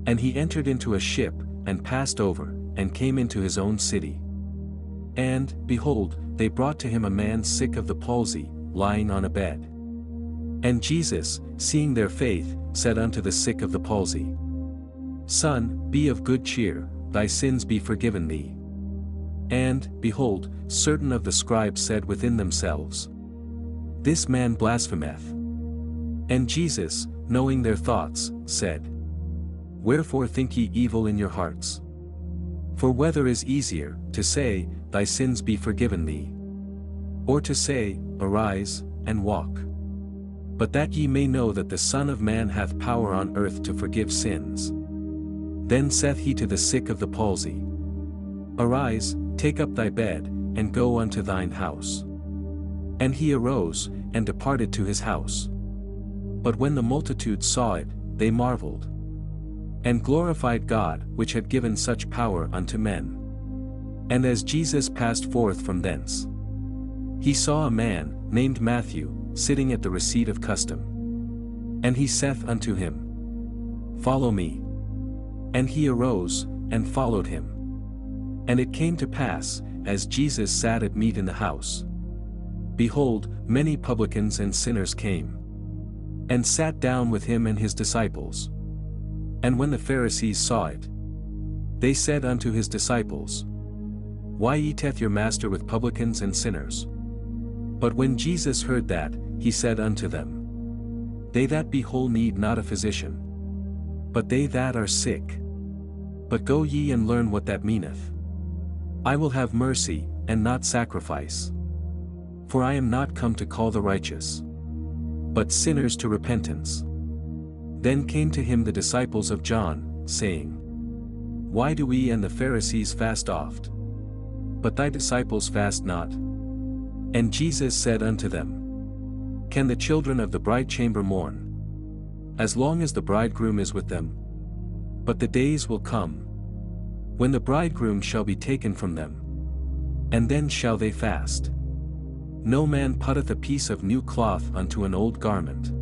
And he entered into a ship, and passed over, and came into his own city. And, behold, they brought to him a man sick of the palsy, lying on a bed. And Jesus, seeing their faith, said unto the sick of the palsy, Son, be of good cheer, thy sins be forgiven thee. And, behold, certain of the scribes said within themselves, This man blasphemeth. And Jesus, knowing their thoughts, said, Wherefore think ye evil in your hearts? For whether is easier, to say, Thy sins be forgiven thee? Or to say, Arise, and walk? But that ye may know that the Son of Man hath power on earth to forgive sins. Then saith he to the sick of the palsy, Arise, take up thy bed, and go unto thine house. And he arose, and departed to his house. But when the multitude saw it, they marveled, and glorified God, which had given such power unto men. And as Jesus passed forth from thence, he saw a man, named Matthew, sitting at the receipt of custom. And he saith unto him, Follow me. And he arose, and followed him. And it came to pass, as Jesus sat at meat in the house, behold, many publicans and sinners came, and sat down with him and his disciples. And when the Pharisees saw it, they said unto his disciples, Why eateth your master with publicans and sinners? But when Jesus heard that, he said unto them, They that be whole need not a physician, but they that are sick. But go ye and learn what that meaneth. I will have mercy, and not sacrifice. For I am not come to call the righteous, but sinners to repentance. Then came to him the disciples of John, saying, Why do we and the Pharisees fast oft, but thy disciples fast not? And Jesus said unto them, Can the children of the bridechamber mourn, as long as the bridegroom is with them? But the days will come, when the bridegroom shall be taken from them, and then shall they fast. No man putteth a piece of new cloth unto an old garment.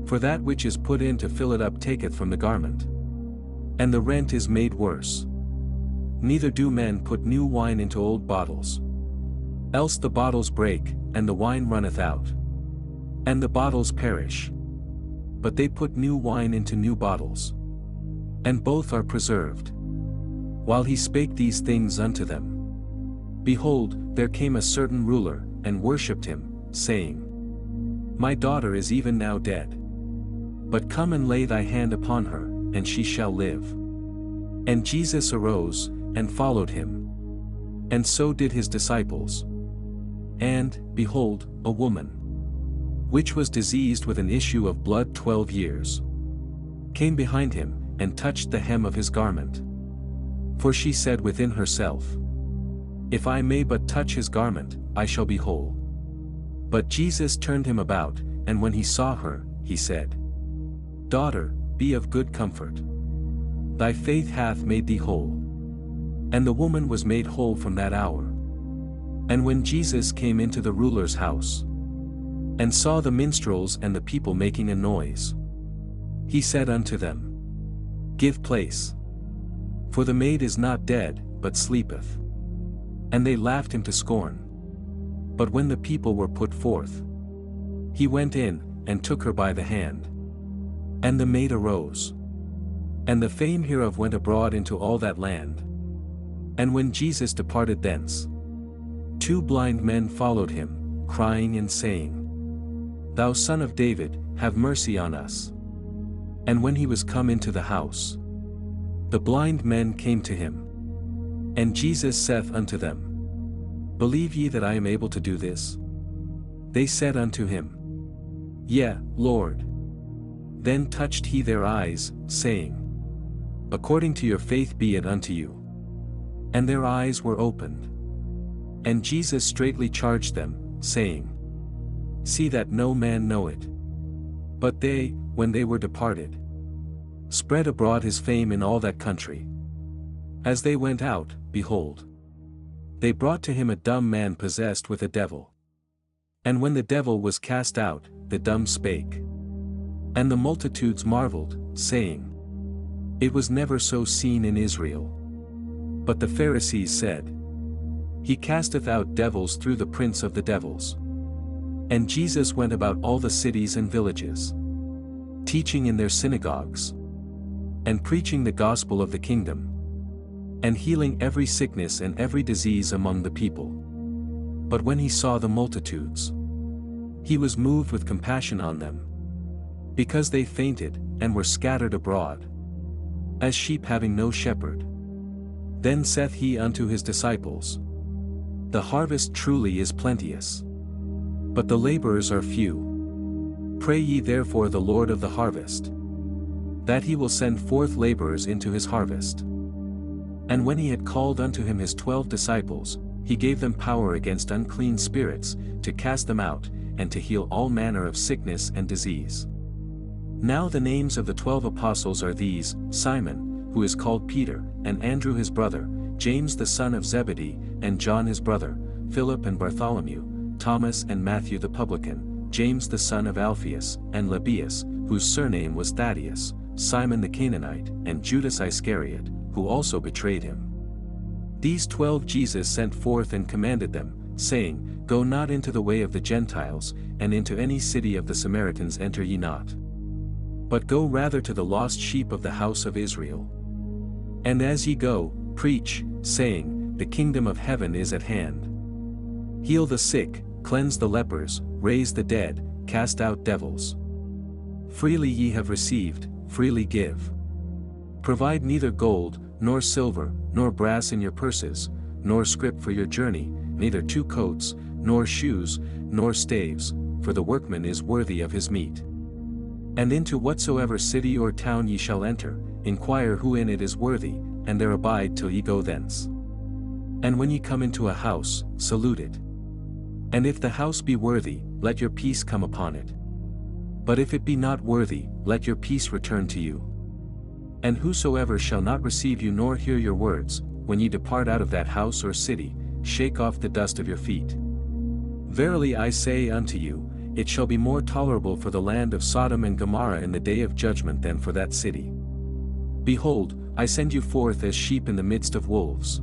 For that which is put in to fill it up taketh from the garment, and the rent is made worse. Neither do men put new wine into old bottles, else the bottles break, and the wine runneth out, and the bottles perish. But they put new wine into new bottles, and both are preserved. While he spake these things unto them, behold, there came a certain ruler, and worshipped him, saying, My daughter is even now dead. But come and lay thy hand upon her, and she shall live. And Jesus arose, and followed him. And so did his disciples. And, behold, a woman, which was diseased with an issue of blood 12 years, came behind him, and touched the hem of his garment. For she said within herself, If I may but touch his garment, I shall be whole. But Jesus turned him about, and when he saw her, he said, Daughter, be of good comfort. Thy faith hath made thee whole. And the woman was made whole from that hour. And when Jesus came into the ruler's house, and saw the minstrels and the people making a noise, he said unto them, Give place. For the maid is not dead, but sleepeth. And they laughed him to scorn. But when the people were put forth, he went in, and took her by the hand. And the maid arose. And the fame hereof went abroad into all that land. And when Jesus departed thence, 2 blind men followed him, crying and saying, Thou Son of David, have mercy on us. And when he was come into the house, the blind men came to him. And Jesus saith unto them, Believe ye that I am able to do this? They said unto him, Yea, Lord. Then touched he their eyes, saying, According to your faith be it unto you. And their eyes were opened. And Jesus straitly charged them, saying, See that no man know it. But they, when they were departed, spread abroad his fame in all that country. As they went out, behold, they brought to him a dumb man possessed with a devil. And when the devil was cast out, the dumb spake. And the multitudes marveled, saying, It was never so seen in Israel. But the Pharisees said, He casteth out devils through the prince of the devils. And Jesus went about all the cities and villages, teaching in their synagogues, and preaching the gospel of the kingdom, and healing every sickness and every disease among the people. But when he saw the multitudes, he was moved with compassion on them, because they fainted, and were scattered abroad, as sheep having no shepherd. Then saith he unto his disciples, The harvest truly is plenteous, but the laborers are few. Pray ye therefore the Lord of the harvest, that he will send forth laborers into his harvest. And when he had called unto him his 12 disciples, he gave them power against unclean spirits, to cast them out, and to heal all manner of sickness and disease. Now the names of the 12 apostles are these: Simon, who is called Peter, and Andrew his brother, James the son of Zebedee, and John his brother, Philip and Bartholomew, Thomas and Matthew the publican, James the son of Alphaeus, and Lebbaeus, whose surname was Thaddeus, Simon the Canaanite, and Judas Iscariot, who also betrayed him. These 12 Jesus sent forth and commanded them, saying, Go not into the way of the Gentiles, and into any city of the Samaritans enter ye not, but go rather to the lost sheep of the house of Israel. And as ye go, preach, saying, The kingdom of heaven is at hand. Heal the sick, cleanse the lepers, raise the dead, cast out devils. Freely ye have received, freely give. Provide neither gold, nor silver, nor brass in your purses, nor scrip for your journey, neither 2 coats, nor shoes, nor staves, for the workman is worthy of his meat. And into whatsoever city or town ye shall enter, inquire who in it is worthy, and there abide till ye go thence. And when ye come into a house, salute it. And if the house be worthy, let your peace come upon it. But if it be not worthy, let your peace return to you. And whosoever shall not receive you nor hear your words, when ye depart out of that house or city, shake off the dust of your feet. Verily I say unto you, it shall be more tolerable for the land of Sodom and Gomorrah in the day of judgment than for that city. Behold, I send you forth as sheep in the midst of wolves.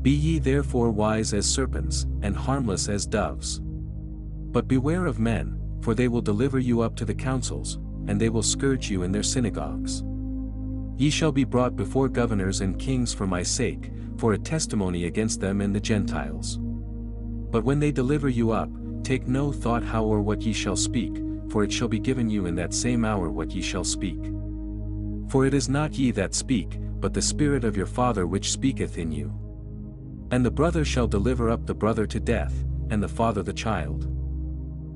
Be ye therefore wise as serpents, and harmless as doves. But beware of men, for they will deliver you up to the councils, and they will scourge you in their synagogues. Ye shall be brought before governors and kings for my sake, for a testimony against them and the Gentiles. But when they deliver you up, take no thought how or what ye shall speak, for it shall be given you in that same hour what ye shall speak. For it is not ye that speak, but the Spirit of your Father which speaketh in you. And the brother shall deliver up the brother to death, and the father the child.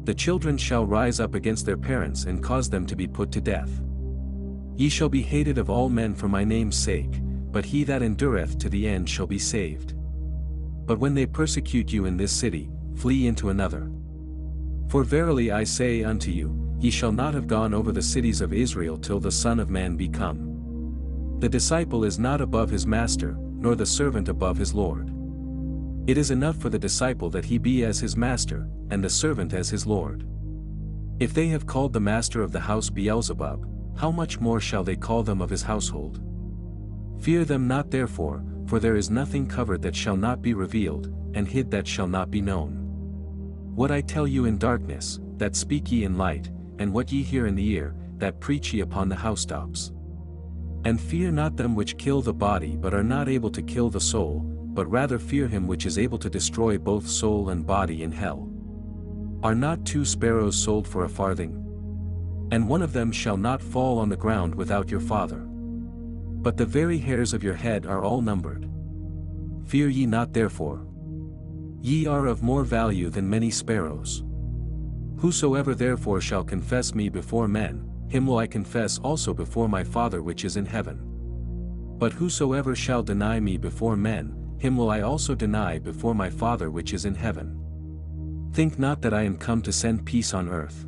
The children shall rise up against their parents and cause them to be put to death. Ye shall be hated of all men for my name's sake, but he that endureth to the end shall be saved. But when they persecute you in this city, flee into another. For verily I say unto you, ye shall not have gone over the cities of Israel till the Son of Man be come. The disciple is not above his master, nor the servant above his Lord. It is enough for the disciple that he be as his master, and the servant as his Lord. If they have called the master of the house Beelzebub, how much more shall they call them of his household? Fear them not therefore, for there is nothing covered that shall not be revealed, and hid that shall not be known. What I tell you in darkness, that speak ye in light, and what ye hear in the ear, that preach ye upon the housetops. And fear not them which kill the body but are not able to kill the soul, but rather fear him which is able to destroy both soul and body in hell. Are not 2 sparrows sold for a farthing? And one of them shall not fall on the ground without your Father. But the very hairs of your head are all numbered. Fear ye not therefore. Ye are of more value than many sparrows. Whosoever therefore shall confess me before men, him will I confess also before my Father which is in heaven. But whosoever shall deny me before men, him will I also deny before my Father which is in heaven. Think not that I am come to send peace on earth.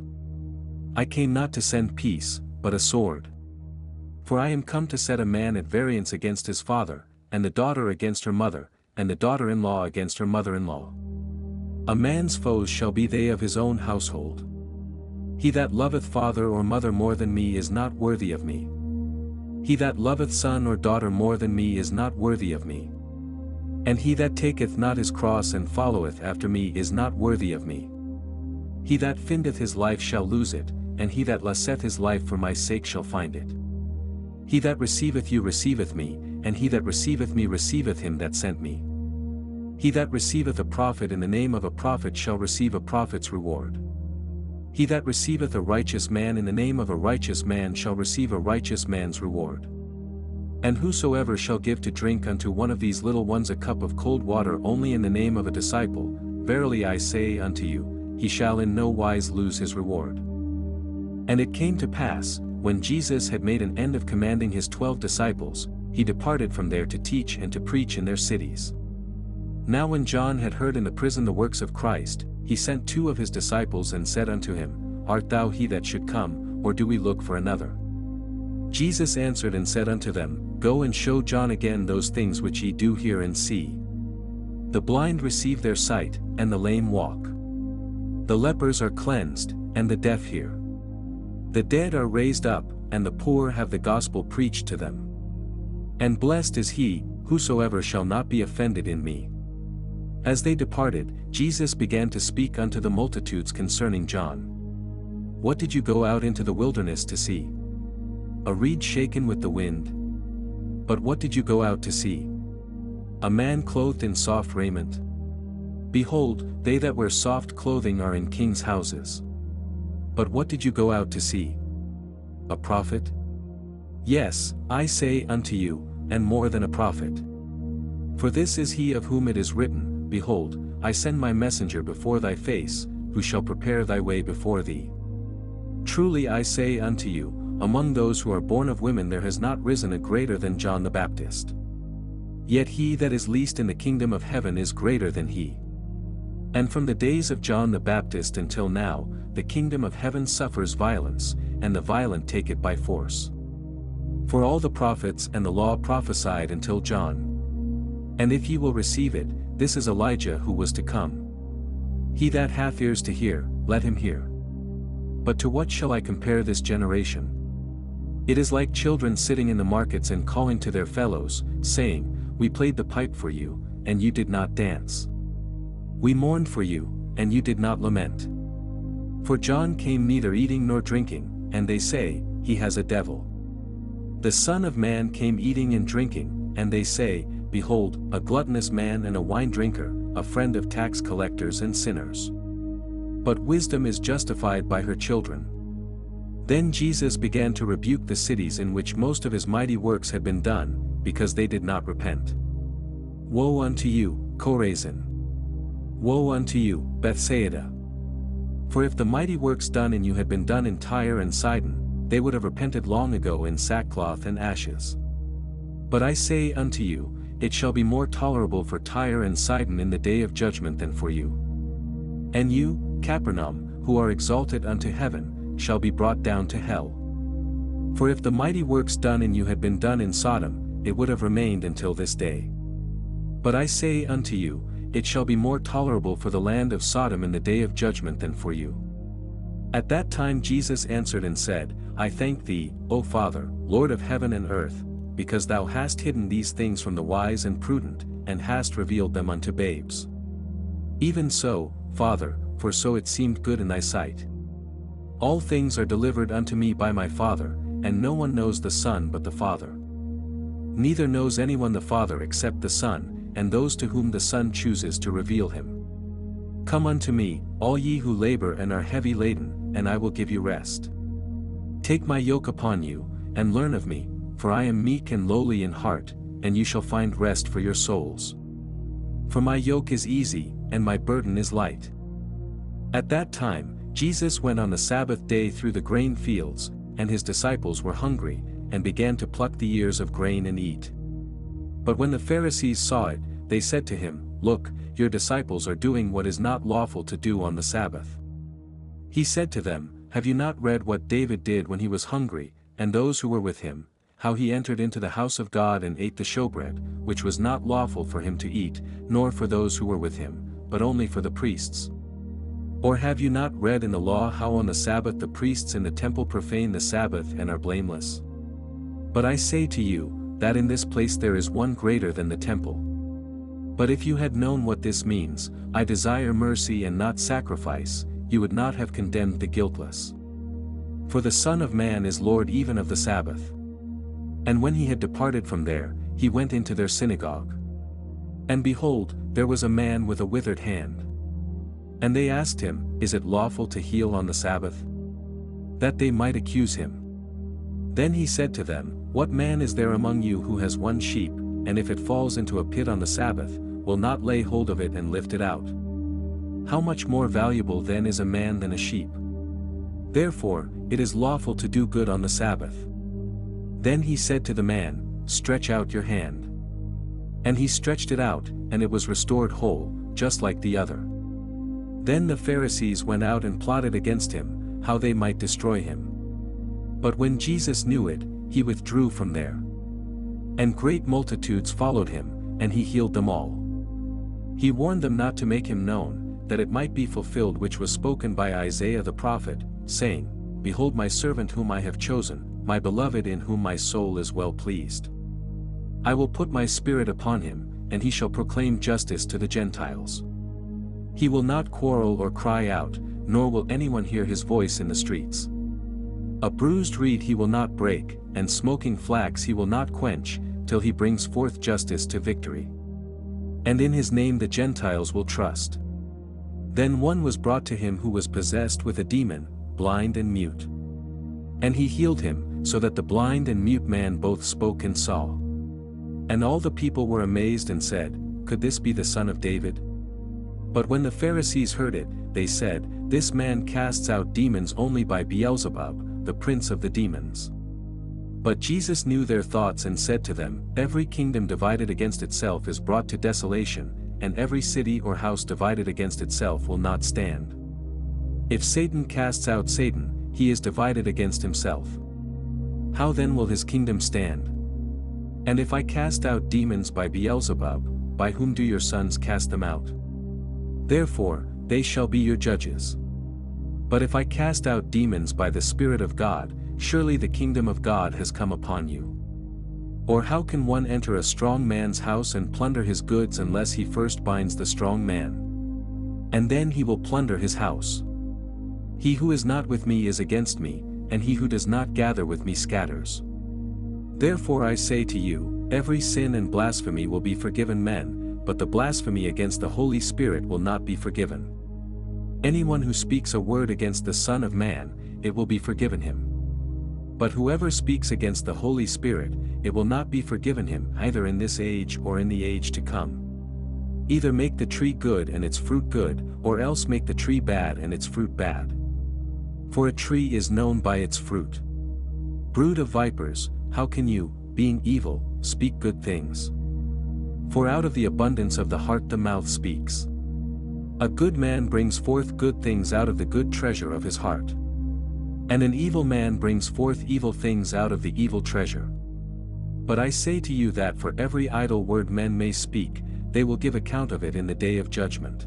I came not to send peace, but a sword. For I am come to set a man at variance against his father, and the daughter against her mother, and the daughter-in-law against her mother-in-law. A man's foes shall be they of his own household. He that loveth father or mother more than me is not worthy of me. He that loveth son or daughter more than me is not worthy of me. And he that taketh not his cross and followeth after me is not worthy of me. He that findeth his life shall lose it, and he that loseth his life for my sake shall find it. He that receiveth you receiveth me, and he that receiveth me receiveth him that sent me. He that receiveth a prophet in the name of a prophet shall receive a prophet's reward. He that receiveth a righteous man in the name of a righteous man shall receive a righteous man's reward. And whosoever shall give to drink unto one of these little ones a cup of cold water only in the name of a disciple, verily I say unto you, he shall in no wise lose his reward. And it came to pass, when Jesus had made an end of commanding his 12 disciples, he departed from there to teach and to preach in their cities. Now when John had heard in the prison the works of Christ, he sent 2 of his disciples and said unto him, Art thou he that should come, or do we look for another? Jesus answered and said unto them, Go and show John again those things which ye do hear and see. The blind receive their sight, and the lame walk. The lepers are cleansed, and the deaf hear. The dead are raised up, and the poor have the gospel preached to them. And blessed is he, whosoever shall not be offended in me. As they departed, Jesus began to speak unto the multitudes concerning John. What did you go out into the wilderness to see? A reed shaken with the wind? But what did you go out to see? A man clothed in soft raiment? Behold, they that wear soft clothing are in kings' houses. But what did you go out to see? A prophet? Yes, I say unto you, and more than a prophet. For this is he of whom it is written, Behold, I send my messenger before thy face, who shall prepare thy way before thee. Truly I say unto you, among those who are born of women there has not risen a greater than John the Baptist. Yet he that is least in the kingdom of heaven is greater than he. And from the days of John the Baptist until now, the kingdom of heaven suffers violence, and the violent take it by force. For all the prophets and the law prophesied until John. And if ye will receive it, this is Elijah who was to come. He that hath ears to hear, let him hear. But to what shall I compare this generation? It is like children sitting in the markets and calling to their fellows, saying, We played the pipe for you, and you did not dance. We mourned for you, and you did not lament. For John came neither eating nor drinking, and they say, He has a devil. The Son of Man came eating and drinking, and they say, Behold, a gluttonous man and a wine drinker, a friend of tax collectors and sinners. But wisdom is justified by her children. Then Jesus began to rebuke the cities in which most of his mighty works had been done, because they did not repent. Woe unto you, Chorazin! Woe unto you, Bethsaida! For if the mighty works done in you had been done in Tyre and Sidon, they would have repented long ago in sackcloth and ashes. But I say unto you, it shall be more tolerable for Tyre and Sidon in the day of judgment than for you. And you, Capernaum, who are exalted unto heaven, shall be brought down to hell. For if the mighty works done in you had been done in Sodom, it would have remained until this day. But I say unto you, it shall be more tolerable for the land of Sodom in the day of judgment than for you. At that time Jesus answered and said, I thank thee, O Father, Lord of heaven and earth, because thou hast hidden these things from the wise and prudent, and hast revealed them unto babes. Even so, Father, for so it seemed good in thy sight. All things are delivered unto me by my Father, and no one knows the Son but the Father. Neither knows anyone the Father except the Son, and those to whom the Son chooses to reveal him. Come unto me, all ye who labor and are heavy laden, and I will give you rest. Take my yoke upon you, and learn of me, for I am meek and lowly in heart, and you shall find rest for your souls. For my yoke is easy, and my burden is light. At that time, Jesus went on the Sabbath day through the grain fields, and his disciples were hungry, and began to pluck the ears of grain and eat. But when the Pharisees saw it, they said to him, Look, your disciples are doing what is not lawful to do on the Sabbath. He said to them, Have you not read what David did when he was hungry, and those who were with him, how he entered into the house of God and ate the showbread, which was not lawful for him to eat, nor for those who were with him, but only for the priests? Or have you not read in the law how on the Sabbath the priests in the temple profane the Sabbath and are blameless? But I say to you, that in this place there is one greater than the temple. But if you had known what this means, I desire mercy and not sacrifice, you would not have condemned the guiltless. For the Son of Man is Lord even of the Sabbath. And when he had departed from there, he went into their synagogue. And behold, there was a man with a withered hand. And they asked him, Is it lawful to heal on the Sabbath? That they might accuse him. Then he said to them, What man is there among you who has one sheep, and if it falls into a pit on the Sabbath, will not lay hold of it and lift it out? How much more valuable then is a man than a sheep? Therefore, it is lawful to do good on the Sabbath. Then he said to the man, Stretch out your hand. And he stretched it out, and it was restored whole, just like the other. Then the Pharisees went out and plotted against him, how they might destroy him. But when Jesus knew it, he withdrew from there. And great multitudes followed him, and he healed them all. He warned them not to make him known, that it might be fulfilled which was spoken by Isaiah the prophet, saying, Behold my servant whom I have chosen, my beloved in whom my soul is well pleased. I will put my spirit upon him, and he shall proclaim justice to the Gentiles. He will not quarrel or cry out, nor will anyone hear his voice in the streets. A bruised reed he will not break, and smoking flax he will not quench, till he brings forth justice to victory. And in his name the Gentiles will trust. Then one was brought to him who was possessed with a demon, blind and mute. And he healed him, so that the blind and mute man both spoke and saw. And all the people were amazed and said, Could this be the son of David? But when the Pharisees heard it, they said, This man casts out demons only by Beelzebub, the prince of the demons. But Jesus knew their thoughts and said to them, Every kingdom divided against itself is brought to desolation, and every city or house divided against itself will not stand. If Satan casts out Satan, he is divided against himself. How then will his kingdom stand? And if I cast out demons by Beelzebub, by whom do your sons cast them out? Therefore, they shall be your judges. But if I cast out demons by the Spirit of God, surely the kingdom of God has come upon you. Or how can one enter a strong man's house and plunder his goods unless he first binds the strong man? And then he will plunder his house. He who is not with me is against me, and he who does not gather with me scatters. Therefore I say to you, every sin and blasphemy will be forgiven men, but the blasphemy against the Holy Spirit will not be forgiven. Anyone who speaks a word against the Son of Man, it will be forgiven him. But whoever speaks against the Holy Spirit, it will not be forgiven him either in this age or in the age to come. Either make the tree good and its fruit good, or else make the tree bad and its fruit bad. For a tree is known by its fruit. Brood of vipers, how can you, being evil, speak good things? For out of the abundance of the heart the mouth speaks. A good man brings forth good things out of the good treasure of his heart. And an evil man brings forth evil things out of the evil treasure. But I say to you that for every idle word men may speak, they will give account of it in the day of judgment.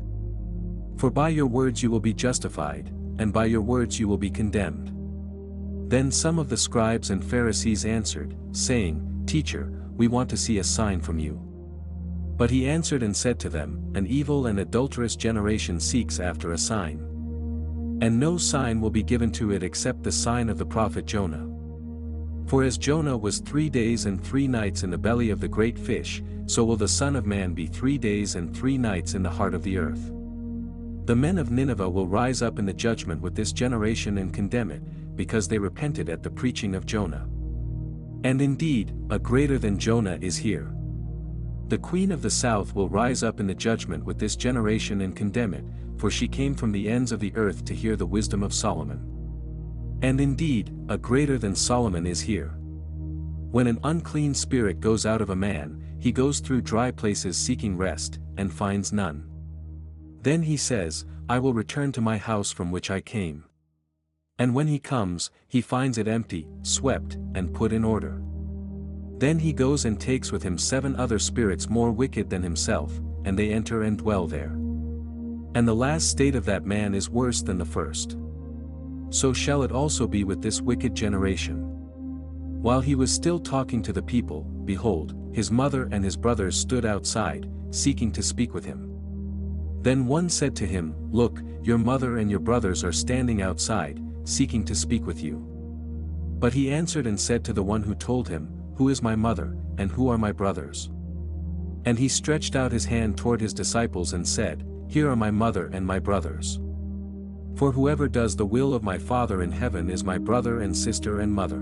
For by your words you will be justified, and by your words you will be condemned. Then some of the scribes and Pharisees answered, saying, Teacher, we want to see a sign from you. But he answered and said to them, An evil and adulterous generation seeks after a sign. And no sign will be given to it except the sign of the prophet Jonah. For as Jonah was 3 days and 3 nights in the belly of the great fish, so will the Son of Man be 3 days and 3 nights in the heart of the earth. The men of Nineveh will rise up in the judgment with this generation and condemn it, because they repented at the preaching of Jonah. And indeed, a greater than Jonah is here. The queen of the south will rise up in the judgment with this generation and condemn it, for she came from the ends of the earth to hear the wisdom of Solomon. And indeed, a greater than Solomon is here. When an unclean spirit goes out of a man, he goes through dry places seeking rest, and finds none. Then he says, I will return to my house from which I came. And when he comes, he finds it empty, swept, and put in order. Then he goes and takes with him 7 other spirits more wicked than himself, and they enter and dwell there. And the last state of that man is worse than the first. So shall it also be with this wicked generation. While he was still talking to the people, behold, his mother and his brothers stood outside, seeking to speak with him. Then one said to him, Look, your mother and your brothers are standing outside, seeking to speak with you. But he answered and said to the one who told him, Who is my mother, and who are my brothers? And he stretched out his hand toward his disciples and said, Here are my mother and my brothers. For whoever does the will of my Father in heaven is my brother and sister and mother.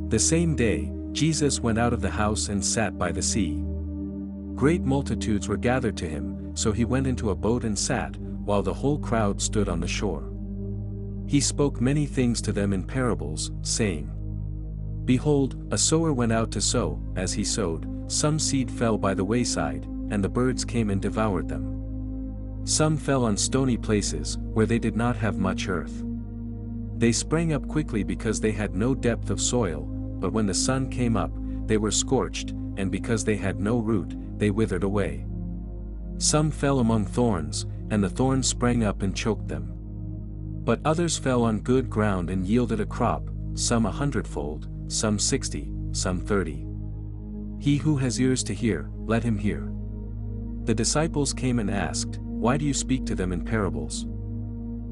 The same day, Jesus went out of the house and sat by the sea. Great multitudes were gathered to him, so he went into a boat and sat, while the whole crowd stood on the shore. He spoke many things to them in parables, saying, Behold, a sower went out to sow. As he sowed, some seed fell by the wayside, and the birds came and devoured them. Some fell on stony places, where they did not have much earth. They sprang up quickly because they had no depth of soil, but when the sun came up, they were scorched, and because they had no root, they withered away. Some fell among thorns, and the thorns sprang up and choked them. But others fell on good ground and yielded a crop, some 100-fold, some 60, some 30. He who has ears to hear, let him hear. The disciples came and asked, Why do you speak to them in parables?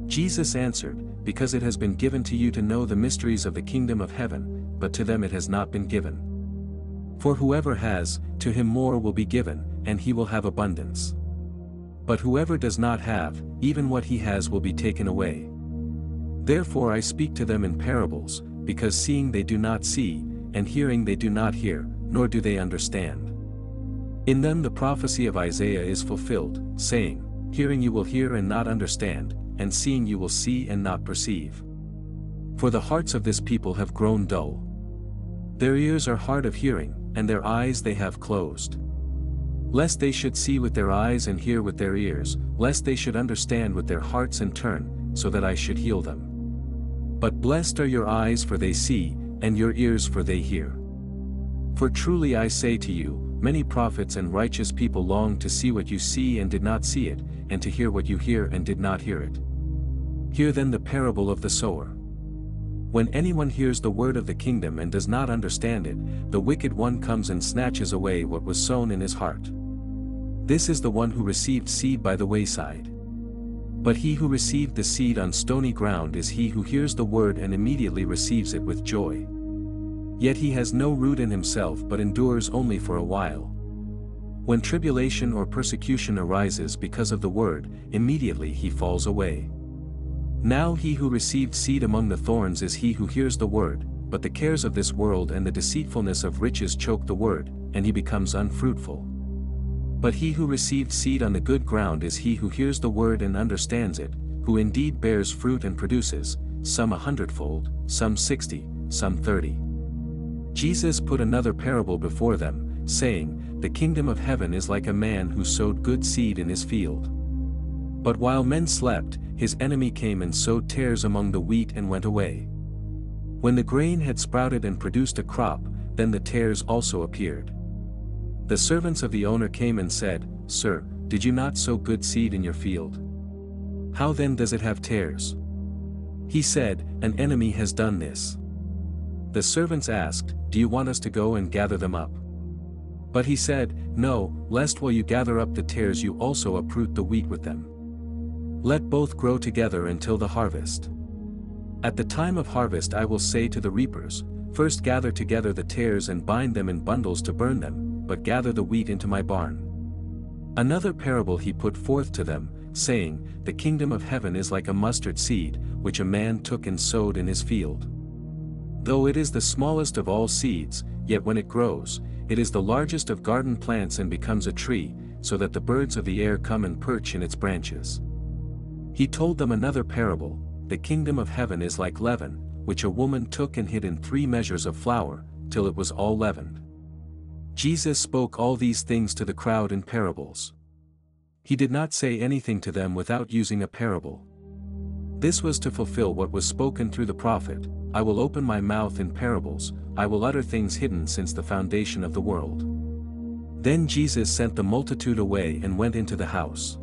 Jesus answered, Because it has been given to you to know the mysteries of the kingdom of heaven, but to them it has not been given. For whoever has, to him more will be given, and he will have abundance. But whoever does not have, even what he has will be taken away. Therefore I speak to them in parables, because seeing they do not see, and hearing they do not hear, nor do they understand. In them the prophecy of Isaiah is fulfilled, saying, Hearing you will hear and not understand, and seeing you will see and not perceive. For the hearts of this people have grown dull. Their ears are hard of hearing, and their eyes they have closed. Lest they should see with their eyes and hear with their ears, lest they should understand with their hearts and turn, so that I should heal them. But blessed are your eyes for they see, and your ears for they hear. For truly I say to you, many prophets and righteous people longed to see what you see and did not see it, and to hear what you hear and did not hear it. Hear then the parable of the sower. When anyone hears the word of the kingdom and does not understand it, the wicked one comes and snatches away what was sown in his heart. This is the one who received seed by the wayside. But he who received the seed on stony ground is he who hears the word and immediately receives it with joy. Yet he has no root in himself but endures only for a while. When tribulation or persecution arises because of the word, immediately he falls away. Now he who received seed among the thorns is he who hears the word, but the cares of this world and the deceitfulness of riches choke the word, and he becomes unfruitful. But he who received seed on the good ground is he who hears the word and understands it, who indeed bears fruit and produces, some 100-fold, some 60, some 30. Jesus put another parable before them, saying, The kingdom of heaven is like a man who sowed good seed in his field. But while men slept, his enemy came and sowed tares among the wheat and went away. When the grain had sprouted and produced a crop, then the tares also appeared. The servants of the owner came and said, Sir, did you not sow good seed in your field? How then does it have tares? He said, An enemy has done this. The servants asked, Do you want us to go and gather them up? But he said, No, lest while you gather up the tares you also uproot the wheat with them. Let both grow together until the harvest. At the time of harvest I will say to the reapers, First gather together the tares and bind them in bundles to burn them, but gather the wheat into my barn. Another parable he put forth to them, saying, The kingdom of heaven is like a mustard seed, which a man took and sowed in his field. Though it is the smallest of all seeds, yet when it grows, it is the largest of garden plants and becomes a tree, so that the birds of the air come and perch in its branches. He told them another parable, The kingdom of heaven is like leaven, which a woman took and hid in 3 measures of flour, till it was all leavened. Jesus spoke all these things to the crowd in parables. He did not say anything to them without using a parable. This was to fulfill what was spoken through the prophet, I will open my mouth in parables, I will utter things hidden since the foundation of the world. Then Jesus sent the multitude away and went into the house.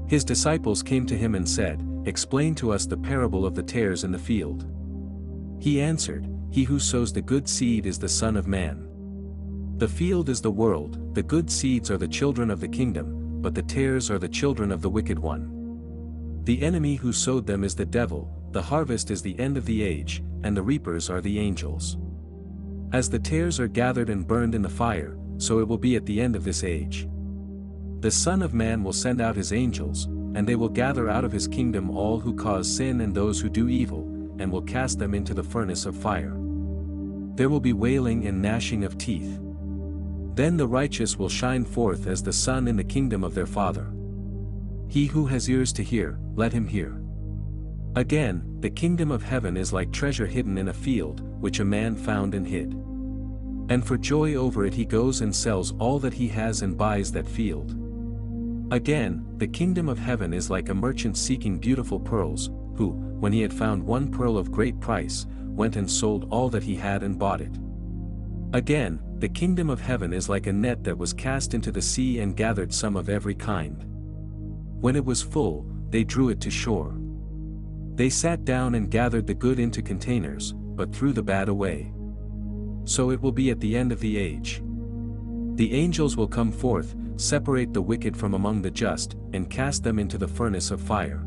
His disciples came to him and said, Explain to us the parable of the tares in the field. He answered, he who sows the good seed is the Son of Man. The field is the world, the good seeds are the children of the kingdom, but the tares are the children of the wicked one. The enemy who sowed them is the devil, the harvest is the end of the age, and the reapers are the angels. As the tares are gathered and burned in the fire, so it will be at the end of this age. The Son of Man will send out his angels, and they will gather out of his kingdom all who cause sin and those who do evil, and will cast them into the furnace of fire. There will be wailing and gnashing of teeth. Then the righteous will shine forth as the sun in the kingdom of their Father. He who has ears to hear, let him hear. Again, the kingdom of heaven is like treasure hidden in a field, which a man found and hid. And for joy over it he goes and sells all that he has and buys that field. Again, the kingdom of heaven is like a merchant seeking beautiful pearls, who, when he had found one pearl of great price, went and sold all that he had and bought it. Again, the kingdom of heaven is like a net that was cast into the sea and gathered some of every kind. When it was full, they drew it to shore. They sat down and gathered the good into containers, but threw the bad away. So it will be at the end of the age. The angels will come forth, separate the wicked from among the just, and cast them into the furnace of fire.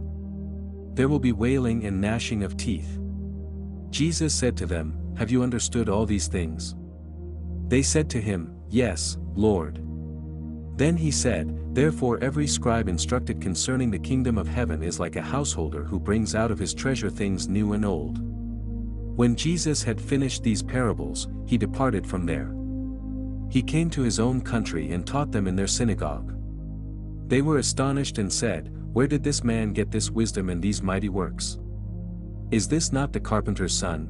There will be wailing and gnashing of teeth. Jesus said to them, "Have you understood all these things?" They said to him, "Yes, Lord." Then he said, "Therefore every scribe instructed concerning the kingdom of heaven is like a householder who brings out of his treasure things new and old." When Jesus had finished these parables, he departed from there. He came to his own country and taught them in their synagogue. They were astonished and said, "Where did this man get this wisdom and these mighty works? Is this not the carpenter's son?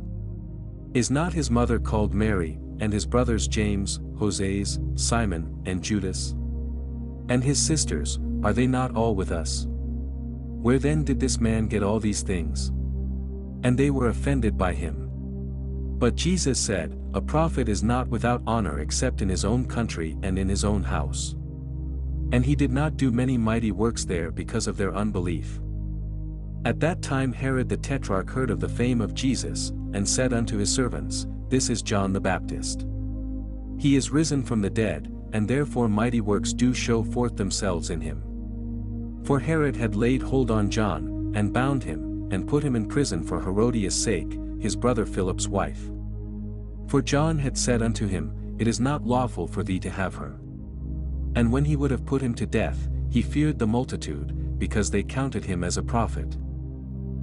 Is not his mother called Mary, and his brothers James, Joses, Simon, and Judas? And his sisters, are they not all with us? Where then did this man get all these things?" And they were offended by him. But Jesus said, "A prophet is not without honor except in his own country and in his own house." And he did not do many mighty works there because of their unbelief. At that time Herod the Tetrarch heard of the fame of Jesus, and said unto his servants, "This is John the Baptist. He is risen from the dead, and therefore mighty works do show forth themselves in him." For Herod had laid hold on John, and bound him, and put him in prison for Herodias' sake, his brother Philip's wife. For John had said unto him, "It is not lawful for thee to have her." And when he would have put him to death, he feared the multitude, because they counted him as a prophet.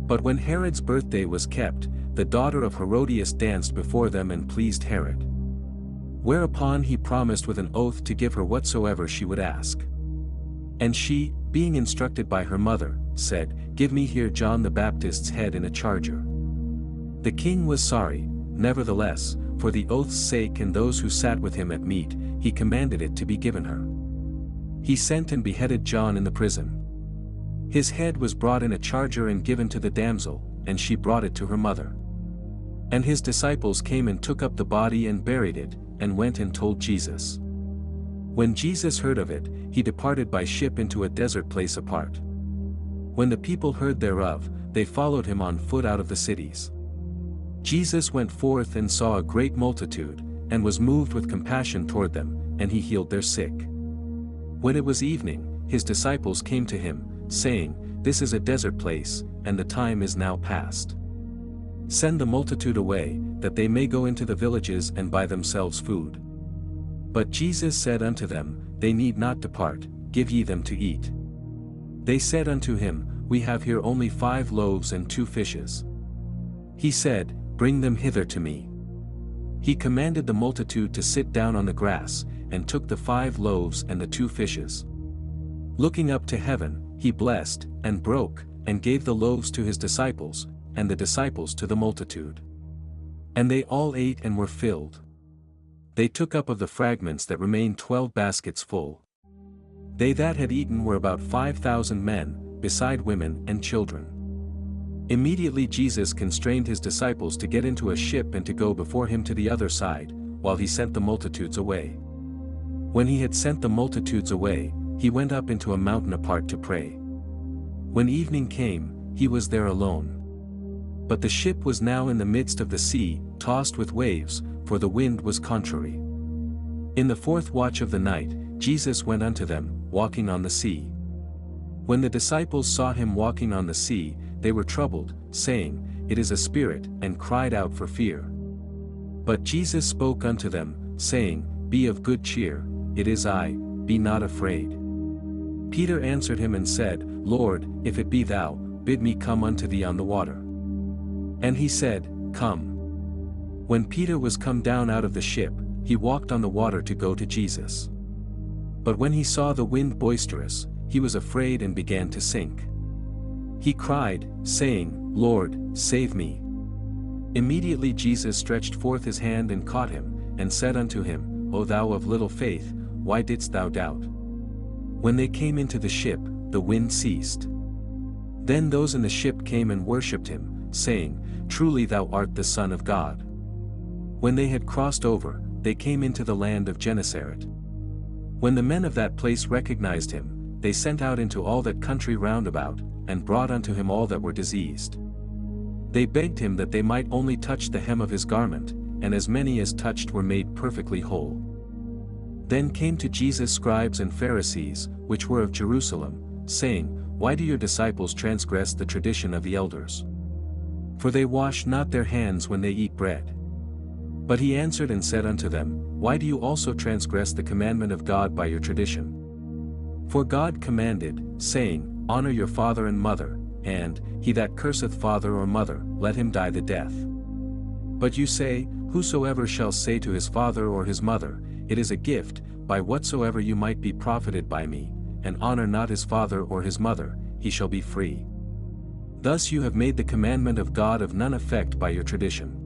But when Herod's birthday was kept, the daughter of Herodias danced before them and pleased Herod. Whereupon he promised with an oath to give her whatsoever she would ask. And she, being instructed by her mother, said, "Give me here John the Baptist's head in a charger." The king was sorry, nevertheless, for the oath's sake and those who sat with him at meat, he commanded it to be given her. He sent and beheaded John in the prison. His head was brought in a charger and given to the damsel, and she brought it to her mother. And his disciples came and took up the body and buried it, and went and told Jesus. When Jesus heard of it, he departed by ship into a desert place apart. When the people heard thereof, they followed him on foot out of the cities. Jesus went forth and saw a great multitude, and was moved with compassion toward them, and he healed their sick. When it was evening, his disciples came to him, saying, "This is a desert place, and the time is now past. Send the multitude away, that they may go into the villages and buy themselves food." But Jesus said unto them, "They need not depart, give ye them to eat." They said unto him, "We have here only 5 loaves and 2 fishes. He said, "Bring them hither to me." He commanded the multitude to sit down on the grass, and took the 5 loaves and the 2 fishes. Looking up to heaven, he blessed, and broke, and gave the loaves to his disciples, and the disciples to the multitude. And they all ate and were filled. They took up of the fragments that remained 12 baskets full. They that had eaten were about 5,000 men, beside women and children. Immediately Jesus constrained his disciples to get into a ship and to go before him to the other side, while he sent the multitudes away. When he had sent the multitudes away, he went up into a mountain apart to pray. When evening came, he was there alone. But the ship was now in the midst of the sea, tossed with waves, for the wind was contrary. In the fourth watch of the night, Jesus went unto them, walking on the sea. When the disciples saw him walking on the sea, they were troubled, saying, It is a spirit, and cried out for fear. But Jesus spoke unto them, saying, Be of good cheer, it is I, be not afraid. Peter answered him and said, Lord, if it be thou, bid me come unto thee on the water. And he said, Come. When Peter was come down out of the ship, he walked on the water to go to Jesus. But when he saw the wind boisterous, he was afraid and began to sink. He cried, saying, Lord, save me. Immediately Jesus stretched forth his hand and caught him, and said unto him, O thou of little faith, why didst thou doubt? When they came into the ship, the wind ceased. Then those in the ship came and worshipped him, saying, Truly thou art the Son of God. When they had crossed over, they came into the land of Gennesaret. When the men of that place recognized him, they sent out into all that country round about, and brought unto him all that were diseased. They begged him that they might only touch the hem of his garment, and as many as touched were made perfectly whole. Then came to Jesus scribes and Pharisees, which were of Jerusalem, saying, Why do your disciples transgress the tradition of the elders? For they wash not their hands when they eat bread. But he answered and said unto them, Why do you also transgress the commandment of God by your tradition? For God commanded, saying, Honor your father and mother, and, he that curseth father or mother, let him die the death. But you say, Whosoever shall say to his father or his mother, It is a gift, by whatsoever you might be profited by me, and honor not his father or his mother, he shall be free. Thus you have made the commandment of God of none effect by your tradition.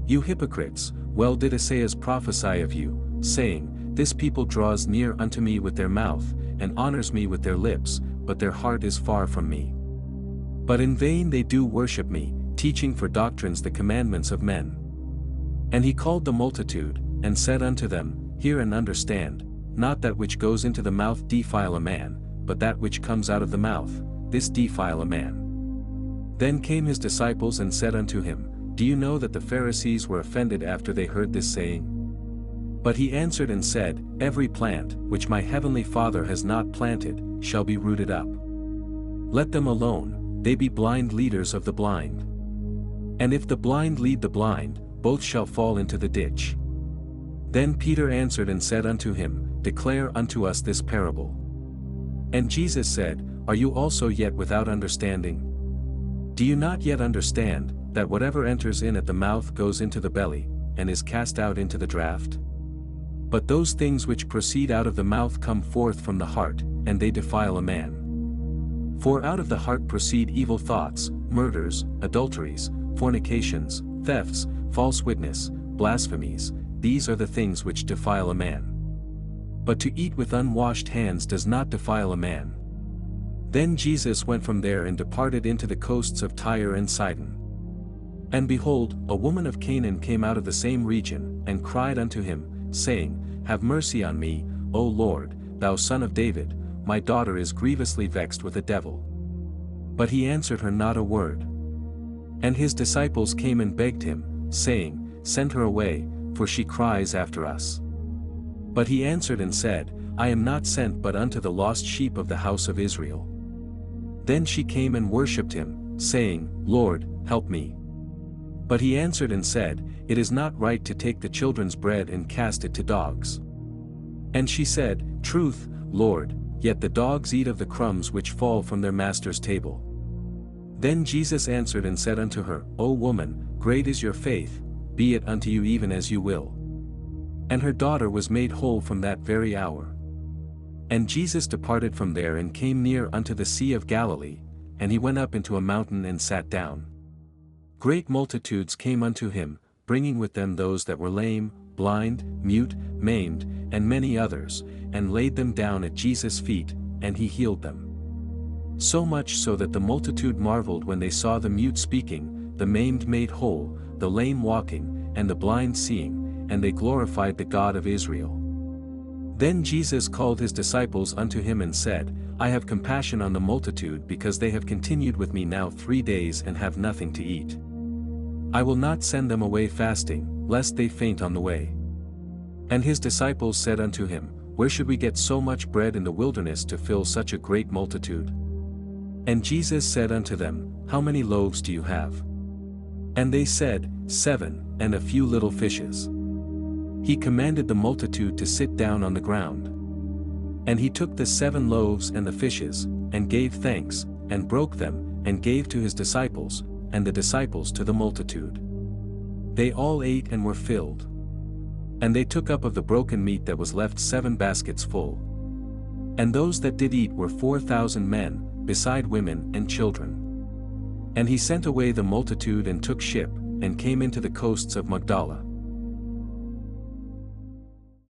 You hypocrites, well did Esaias prophesy of you, saying, This people draws near unto me with their mouth, and honors me with their lips, but their heart is far from me. But in vain they do worship me, teaching for doctrines the commandments of men. And he called the multitude, and said unto them, Hear and understand, not that which goes into the mouth defile a man, but that which comes out of the mouth, this defile a man. Then came his disciples and said unto him, Do you know that the Pharisees were offended after they heard this saying? But he answered and said, Every plant, which my heavenly Father has not planted, shall be rooted up. Let them alone, they be blind leaders of the blind. And if the blind lead the blind, both shall fall into the ditch. Then Peter answered and said unto him, Declare unto us this parable. And Jesus said, Are you also yet without understanding? Do you not yet understand, that whatever enters in at the mouth goes into the belly, and is cast out into the draught? But those things which proceed out of the mouth come forth from the heart, and they defile a man. For out of the heart proceed evil thoughts, murders, adulteries, fornications, thefts, false witness, blasphemies, these are the things which defile a man. But to eat with unwashed hands does not defile a man. Then Jesus went from there and departed into the coasts of Tyre and Sidon. And behold, a woman of Canaan came out of the same region, and cried unto him, saying, Have mercy on me, O Lord, thou Son of David, my daughter is grievously vexed with a devil. But he answered her not a word. And his disciples came and begged him, saying, Send her away, for she cries after us. But he answered and said, I am not sent but unto the lost sheep of the house of Israel. Then she came and worshipped him, saying, Lord, help me. But he answered and said, It is not right to take the children's bread and cast it to dogs. And she said, Truth, Lord, yet the dogs eat of the crumbs which fall from their master's table. Then Jesus answered and said unto her, O woman, great is your faith, be it unto you even as you will. And her daughter was made whole from that very hour. And Jesus departed from there and came near unto the Sea of Galilee, and he went up into a mountain and sat down. Great multitudes came unto him, bringing with them those that were lame, blind, mute, maimed, and many others, and laid them down at Jesus' feet, and he healed them. So much so that the multitude marveled when they saw the mute speaking, the maimed made whole, the lame walking, and the blind seeing, and they glorified the God of Israel. Then Jesus called his disciples unto him and said, I have compassion on the multitude because they have continued with me now 3 days and have nothing to eat. I will not send them away fasting, lest they faint on the way. And his disciples said unto him, Where should we get so much bread in the wilderness to fill such a great multitude? And Jesus said unto them, How many loaves do you have? And they said, 7, and a few little fishes. He commanded the multitude to sit down on the ground. And he took the 7 loaves and the fishes, and gave thanks, and broke them, and gave to his disciples, and the disciples to the multitude. They all ate and were filled. And they took up of the broken meat that was left 7 baskets full. And those that did eat were 4,000 men, beside women and children. And he sent away the multitude and took ship, and came into the coasts of Magdala.